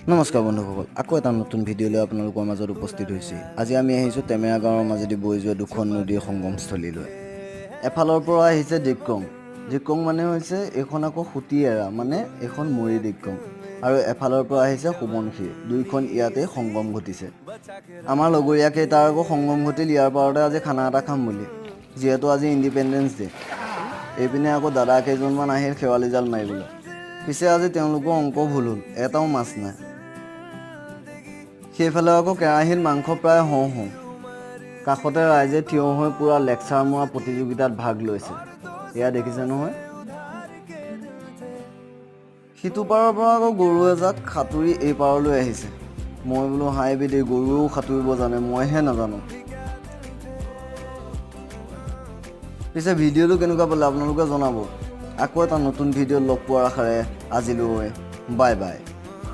নমস্কাৰ বন্ধুসকল, আকৌ এটা নতুন ভিডিঅ' লৈ আপোনালোকৰ মাজত উপস্থিত হৈছে। আজি আমি আহিছোঁ টেমেৰা গাঁৱৰ মাজেদি বৈ যোৱা দুখন নদীৰ সংগমস্থলীলৈ। এফালৰ পৰা আহিছে দিক্ৰং। দিক্ৰং মানে হৈছে এইখন আকৌ সুতি এৰা, মানে এইখন মৰি দিক্ৰং। আৰু এফালৰ পৰা আহিছে সোৱণশিৰি। দুইখন ইয়াতেই সংগম ঘটিছে। আমাৰ লগৰীয়া কেইটাৰ আকৌ সংগম ঘটিল ইয়াৰ পাৰতে আজি খানা এটা খাম বুলি, যিহেতু আজি ইণ্ডিপেণ্ডেঞ্চ ডে। এইপিনে আকৌ দাদা কেইজনমান আহিল শেৱালি জাল মাৰিবলৈ। পিছে আজি তেওঁলোকৰ অংক ভুল হ'ল, এটাও মাছ নাই। সেইফালে আকৌ কেৰাহীত মাংস প্ৰায় হওঁ হওঁ। কাষতে ৰাইজে থিয় হৈ পূৰা লেকচাৰ মৰা প্ৰতিযোগিতাত ভাগ লৈছে। এয়া দেখিছে নহয়। সিটো পাৰৰ পৰা আকৌ গৰু এজাক সাঁতুৰি এই পাৰলৈ আহিছে। মই বোলো হাই বিধি, গৰুৱেও সাঁতুৰিব জানে, মইহে নাজানো। পিছে ভিডিঅ'টো কেনেকুৱা পালে আপোনালোকে জনাব। আকৌ এটা নতুন ভিডিঅ'ত লগ পোৱাৰ আশাৰে আজিলৈ বাই বাই।